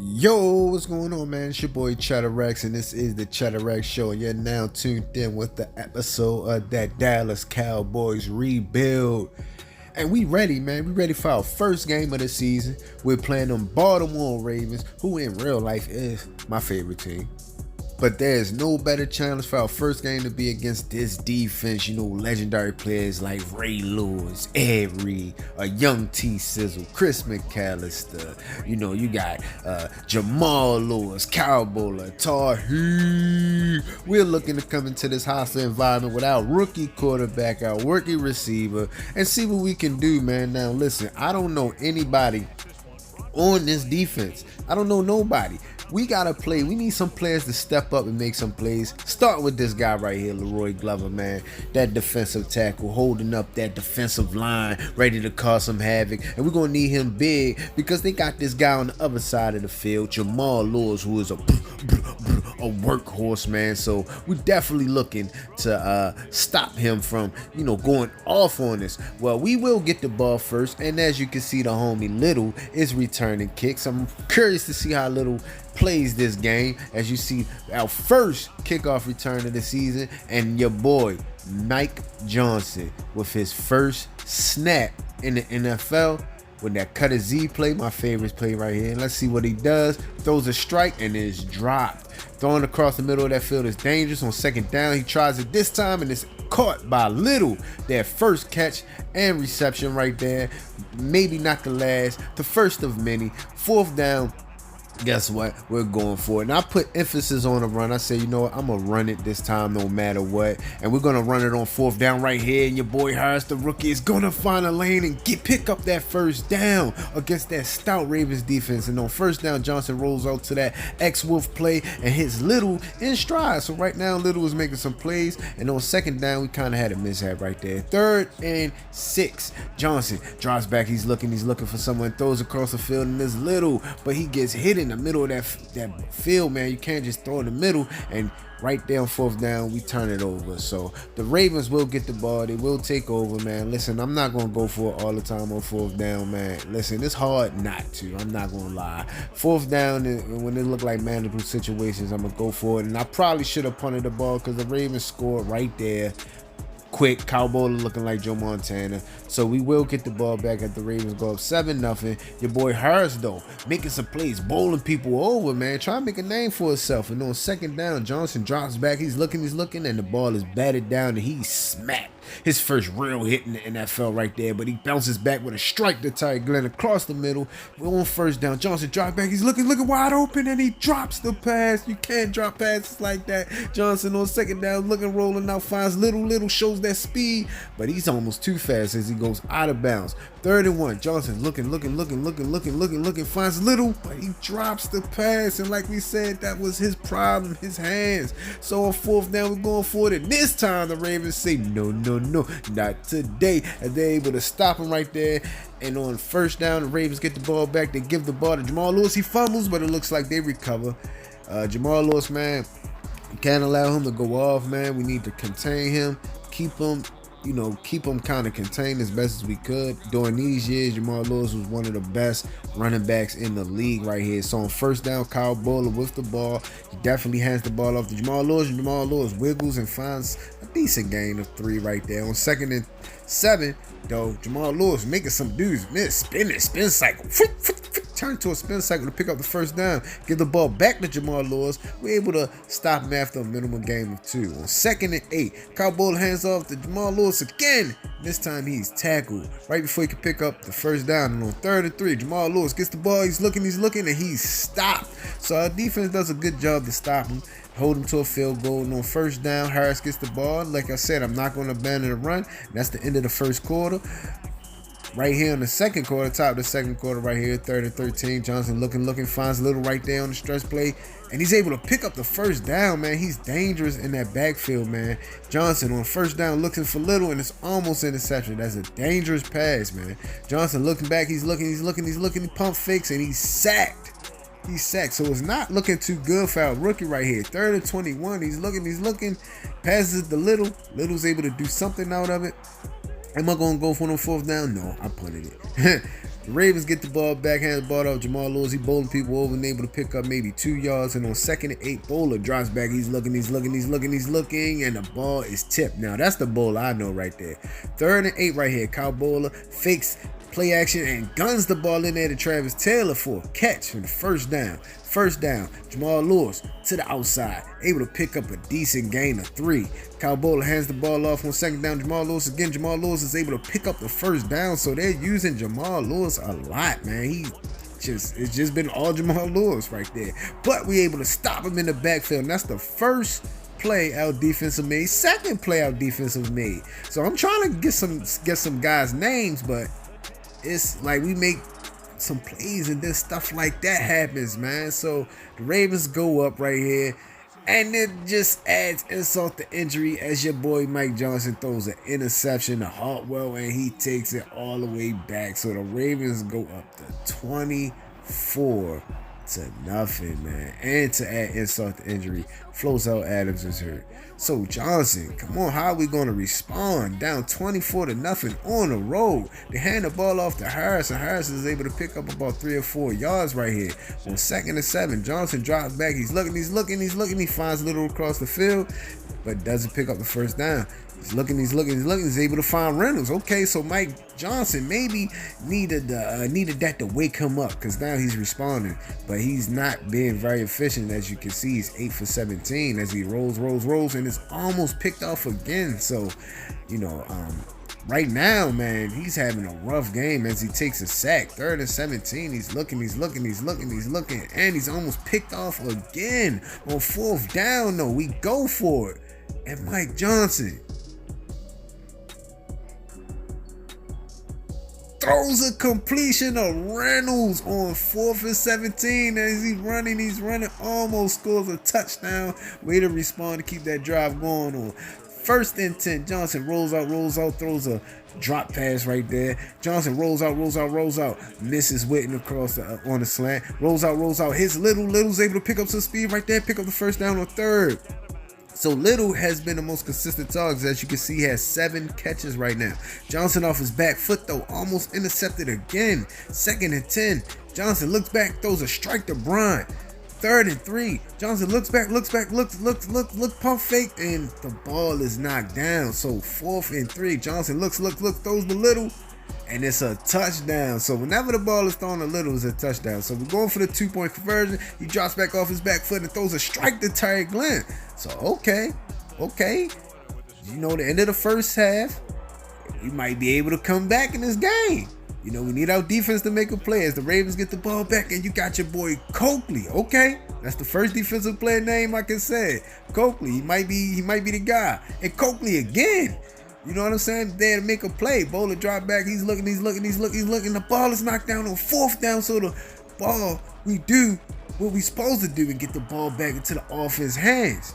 Yo, what's going on, man? It's your boy Cheddar Rex, and this is the Cheddar Rex Show. And you're now tuned in with the episode of that Dallas Cowboys rebuild. And we ready, man. We ready for our first game of the season. We're playing them Baltimore Ravens, who in real life is my favorite team. But there's no better challenge for our first game to be against this defense. You know, legendary players like Ray Lewis, Ed Reed, a young T Sizzle, Chris McAllister. You know, you got Jamal Lewis, Cowboy, Tahi. We're looking to come into this hostile environment with our rookie quarterback, our rookie receiver, and see what we can do, man. Now, listen, I don't know anybody on this defense. I don't know nobody. We gotta play. We need some players to step up and make some plays. Start with this guy right here, Leroy Glover, man. That defensive tackle holding up that defensive line, ready to cause some havoc. And we're gonna need him big because they got this guy on the other side of the field, Jamal Lewis, who is a workhorse, man. So we're definitely looking to stop him from, going off on us. Well, we will get the ball first, and as you can see, the homie Little is returning kicks. I'm curious to see how Little plays this game. As you see, our first kickoff return of the season, and your boy Mike Johnson with his first snap in the NFL with that cut a Z play, my favorite play right here. And let's see what he does. Throws a strike and is dropped. Throwing across the middle of that field is dangerous. On second down, he tries it this time and it's caught by Little. That first catch and reception right there. Maybe not the last, the first of many. Fourth down. Guess what? We're going for it. And I put emphasis on a run. I say, I'm going to run it this time no matter what. And we're going to run it on fourth down right here. And your boy Harris, the rookie, is going to find a lane and pick up that first down against that stout Ravens defense. And on first down, Johnson rolls out to that X-Wolf play and hits Little in stride. So right now, Little is making some plays. And on second down, we kind of had a mishap right there. 3rd and 6. Johnson drops back. He's looking for someone. Throws across the field and there's Little. But he gets hit in the middle of that field, man. You can't just throw in the middle. And right there on fourth down, we turn it over. So the Ravens will get the ball. They will take over, man. Listen, I'm not going to go for it all the time on fourth down, man. Listen, it's hard not to. I'm not going to lie. Fourth down, when it look like manageable situations, I'm going to go for it. And I probably should have punted the ball because the Ravens scored right there. Quick, Cowboy looking like Joe Montana. So we will get the ball back at the Ravens go up 7-0. Your boy Harris, though, making some plays, bowling people over, man. Trying to make a name for himself. And on second down, Johnson drops back. He's looking, and the ball is batted down, and he's smacked. His first real hit in the NFL right there, but he bounces back with a strike to Ty Glenn across the middle. We're on first down. Johnson drops back. He's looking wide open, and he drops the pass. You can't drop passes like that. Johnson on second down, rolling out, finds Little, shows that speed, but he's almost too fast as he goes out of bounds. 3rd and 1. Johnson looking, finds Little, but he drops the pass, and like we said, that was his problem, his hands. So on fourth down, we're going for it, and this time the Ravens say, no, not today, and they're able to stop him right there. And on first down, the Ravens get the ball back. They give the ball to Jamal Lewis. He fumbles, but it looks like they recover. Jamal Lewis, man, you can't allow him to go off, man. We need to contain him, keep him kind of contained as best as we could. During these years, Jamal Lewis was one of the best running backs in the league right here. So on first down, Kyle Bowler with the ball. He definitely hands the ball off to Jamal Lewis. Jamal Lewis wiggles and finds a decent gain of 3 right there. On 2nd and 7, though, Jamal Lewis making some dudes miss. Spin cycle. Turn to a spin cycle to pick up the first down. Give the ball back to Jamal Lewis. We're able to stop him after a minimum gain of 2. On 2nd and 8, Cowboy hands off to Jamal Lewis again. This time he's tackled right before he can pick up the first down. And on 3rd and 3, Jamal Lewis gets the ball. He's looking, and he's stopped. So our defense does a good job to stop him, hold him to a field goal. And on first down, Harris gets the ball. Like I said, I'm not going to abandon the run. That's the end of the first quarter. Right here in the second quarter, top of the second quarter right here, 3rd and 13. Johnson looking, finds Little right there on the stretch play. And he's able to pick up the first down, man. He's dangerous in that backfield, man. Johnson on first down looking for Little, and it's almost interception. That's a dangerous pass, man. Johnson looking back, he's looking, he pump fakes, and he's sacked. So it's not looking too good for our rookie right here. 3rd and 21. He's looking, passes it to Little. Little's able to do something out of it. Am I going to go for the fourth down? No, I punted it. The Ravens get the ball back, hands the ball off. Jamal Lewis, he bowling people over and able to pick up maybe 2 yards. And on 2nd and 8, Bowler drops back. He's looking, and the ball is tipped. Now, that's the Bowler I know right there. 3rd and 8 right here. Cowboy fakes play action and guns the ball in there to Travis Taylor for a catch for the first down. First down, Jamal Lewis to the outside, able to pick up a decent gain of 3. Cowboy hands the ball off on 2nd down. Jamal Lewis again. Jamal Lewis is able to pick up the first down, so they're using Jamal Lewis a lot, man. It's just been all Jamal Lewis right there. But we able to stop him in the backfield, and that's the first play out defensive made, second play out defensive made. So I'm trying to get some guys' names, but it's like we make some plays and then stuff like that happens, man. So the Ravens go up right here, and it just adds insult to injury as your boy Mike Johnson throws an interception to Hartwell, and he takes it all the way back. So the Ravens go up to 24-0, man. And to add insult to injury, Flozell Adams is hurt. So Johnson, come on, how are we going to respond? Down 24-0 on the road. They hand the ball off to Harris, and Harris is able to pick up about 3 or 4 yards right here. On 2nd and 7, Johnson drops back. He's looking. He finds Little across the field, but doesn't pick up the first down. He's looking. He's able to find Reynolds. Okay, so Mike Johnson maybe needed that to wake him up, because now he's responding, but he's not being very efficient. As you can see, he's 8 for 17 as he rolls, and it's almost picked off again. So, right now, man, he's having a rough game as he takes a sack. 3rd and 17. He's looking, and he's almost picked off again. On 4th down, though, we go for it, and Mike Johnson throws a completion of Reynolds on 4th and 17 as he's running, almost scores a touchdown. Way to respond to keep that drive going on. 1st and 10, Johnson rolls out, throws a drop pass right there. Johnson rolls out, misses Witten across on the slant. Rolls out, hits Little's able to pick up some speed right there, pick up the first down on 3rd. So Little has been the most consistent target. As you can see, he has 7 catches right now. Johnson off his back foot, though, almost intercepted again. 2nd and 10. Johnson looks back, throws a strike to Bryant. 3rd and 3. Johnson looks back, pump fake, and the ball is knocked down. So 4th and 3. Johnson looks, throws the Little, and it's a touchdown. So whenever the ball is thrown to Little, it's a touchdown. So we're going for the 2-point conversion. He drops back off his back foot and throws a strike to Terry Glenn. So okay. The end of the first half, we might be able to come back in this game. We need our defense to make a play as the Ravens get the ball back, and you got your boy Coakley. Okay, that's the first defensive player name I can say. Coakley, he might be the guy. And Coakley again. You know what I'm saying? There to make a play. Bowler drop back. He's looking. The ball is knocked down on 4th down. So the ball, we do what we supposed to do and get the ball back into the offense hands.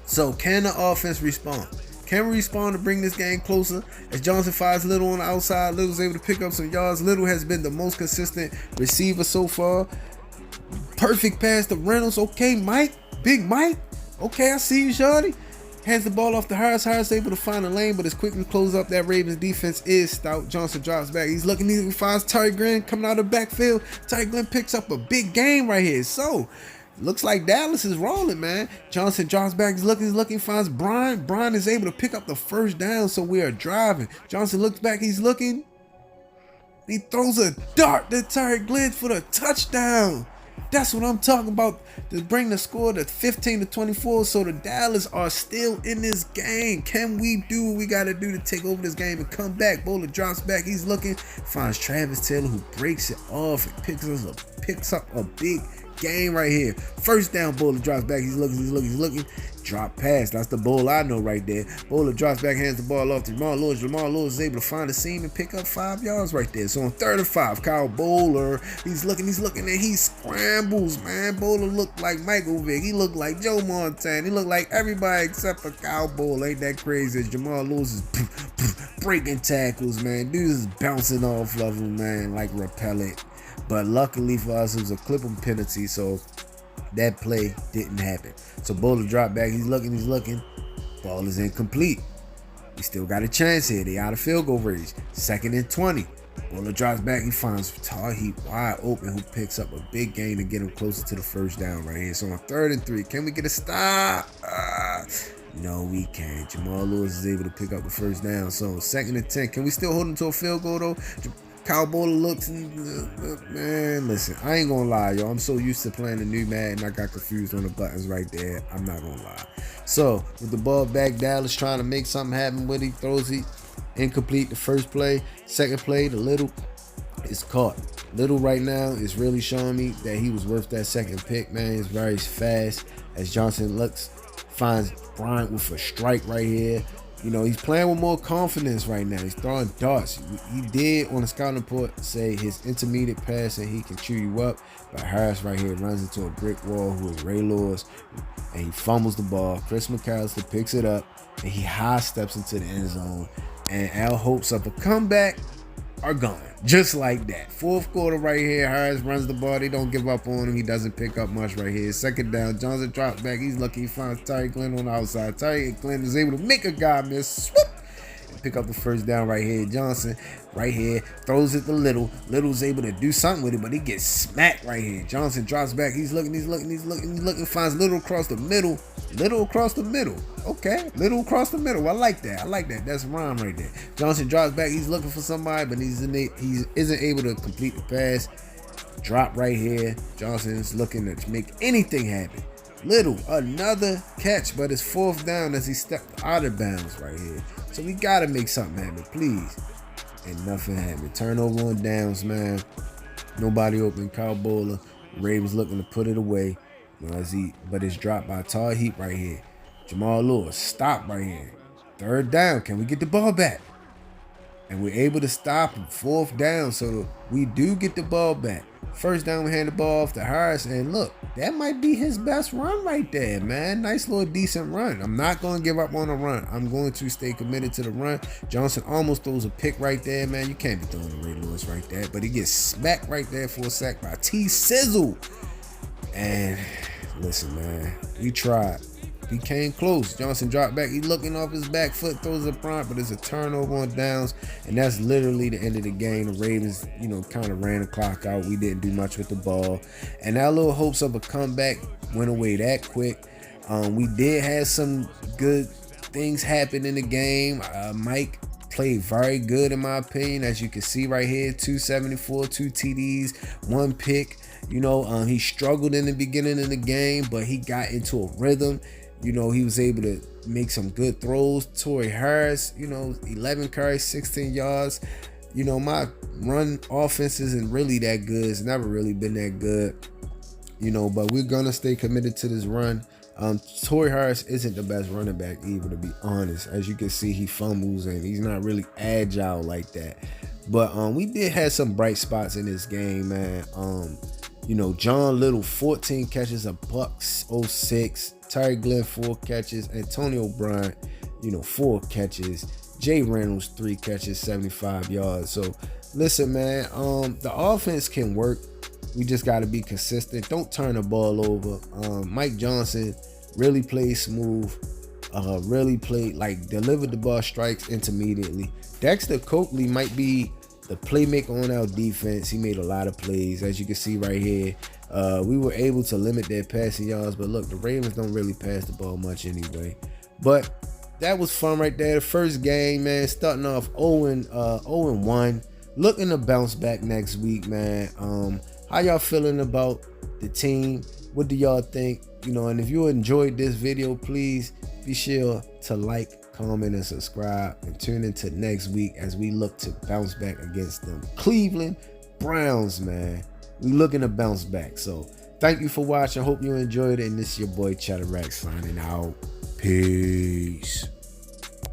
So can the offense respond? Can we respond to bring this game closer? As Johnson fires Little on the outside, Little's able to pick up some yards. Little has been the most consistent receiver so far. Perfect pass to Reynolds. Okay, Mike. Big Mike. Okay, I see you, shawty. Hands the ball off to Harris. Harris able to find a lane, but as quickly closes up. That Ravens defense is stout. Johnson drops back. He's looking. He finds Terry Glenn coming out of the backfield. Terry Glenn picks up a big game right here. So looks like Dallas is rolling, man. Johnson drops back. He's looking, finds Brian. Brian is able to pick up the first down, so we are driving. Johnson looks back. He's looking. He throws a dart to Terry Glenn for the touchdown. That's what I'm talking about, to bring the score to 15-24. So the Dallas are still in this game. Can we do what we got to do to take over this game and come back? Bowler drops back. He's looking. Finds Travis Taylor, who breaks it off and picks up a big game right here. First down, Bowler drops back. He's looking. Drop pass. That's the bowl I know right there. Bowler drops back, hands the ball off to Jamal Lewis. Jamal Lewis is able to find a seam and pick up 5 yards right there. So on 3rd and 5, Kyle Bowler, he's looking, and he scrambles, man. Bowler looked like Michael Vick. He looked like Joe Montana. He looked like everybody except for Kyle Bowler. Ain't that crazy? As Jamal Lewis is breaking tackles, man. Dude is bouncing off of him, man, like repellent. But luckily for us, it was a clipping penalty, so that play didn't happen. So Bowler dropped back. He's looking. Ball is incomplete. We still got a chance here. They out of field goal range. 2nd and 20. Bowler drops back. He finds Tahit wide open, who picks up a big gain to get him closer to the first down right here. So on 3rd and 3, can we get a stop? No, we can't. Jamal Lewis is able to pick up the first down. So 2nd and 10. Can we still hold him to a field goal though? Cowboy looks, man, listen, I ain't gonna lie, y'all. I'm so used to playing the new Madden, I got confused on the buttons right there. I'm not gonna lie. So with the ball back, Dallas trying to make something happen with it, throws it incomplete the first play. 2nd play, the Little is caught. Little right now is really showing me that he was worth that 2nd pick, man. He's very fast as Johnson finds Bryant with a strike right here. You know, he's playing with more confidence right now. He's throwing darts. He did on the scouting report say his intermediate passing, he can chew you up. But Harris right here runs into a brick wall, who is Ray Lewis, and he fumbles the ball. Chris McAllister picks it up, and he high steps into the end zone. And our hopes of a comeback are gone. Just like that. 4th quarter right here. Harris runs the ball. They don't give up on him. He doesn't pick up much right here. 2nd down. Johnson drops back. He's lucky he finds Terry Glenn on the outside. Terry Glenn is able to make a guy miss. Swoop! And pick up the first down right here. Johnson right here throws it to Little. Little's able to do something with it, but he gets smacked right here. Johnson drops back. He's looking. Finds Little across the middle. Little across the middle. Okay. Little across the middle. I like that. That's a rhyme right there. Johnson drops back. He's looking for somebody, but he isn't able to complete the pass. Drop right here. Johnson's looking to make anything happen. Little, another catch, but it's 4th down as he stepped out of bounds right here. So we got to make something happen, please. And nothing happened. Turnover on downs, man. Nobody open. Cowboy. Ravens looking to put it away. But it's dropped by Tahit right here. Jamal Lewis, stop right here. 3rd down. Can we get the ball back? And we're able to stop him. 4th down. So we do get the ball back. 1st down, we hand the ball off to Harris. And look, that might be his best run right there, man. Nice little decent run. I'm not going to give up on the run. I'm going to stay committed to the run. Johnson almost throws a pick right there, man. You can't be throwing to Ray Lewis right there. But he gets smacked right there for a sack by T-Sizzle. And listen, man, we tried. He came close. Johnson dropped back. He looking off his back foot, throws a front, but it's a turnover on downs, and that's literally the end of the game. The Ravens, kind of ran the clock out. We didn't do much with the ball, and our little hopes of a comeback went away that quick. We did have some good things happen in the game. Mike played very good in my opinion, as you can see right here. 274, 2 TDs, 1 pick. He struggled in the beginning of the game, but he got into a rhythm. He was able to make some good throws. Torrey Harris, 11 carries, 16 yards. My run offense isn't really that good. It's never really been that good. But we're going to stay committed to this run. Torrey Harris isn't the best running back either, to be honest. As you can see, he fumbles and he's not really agile like that. But we did have some bright spots in this game, man. John Little, 14 catches, $106. Terry Glenn, 4 catches. Antonio Bryant, 4 catches. Jay Reynolds, 3 catches, 75 yards. So listen, man, the offense can work. We just got to be consistent. Don't turn the ball over. Mike Johnson really played smooth. Delivered the ball strikes intermediately. Dexter Coakley might be the playmaker on our defense. He made a lot of plays, as you can see right here. We were able to limit their passing yards, but look, the Ravens don't really pass the ball much anyway. But that was fun right there. The first game, man, starting off 0-1, looking to bounce back next week, man. How y'all feeling about the team? What do y'all think? And if you enjoyed this video, please be sure to like, comment, and subscribe, and tune into next week as we look to bounce back against them Cleveland Browns, man. We looking to bounce back. So thank you for watching. Hope you enjoyed it. And this is your boy Cheddar Rex signing out. Peace.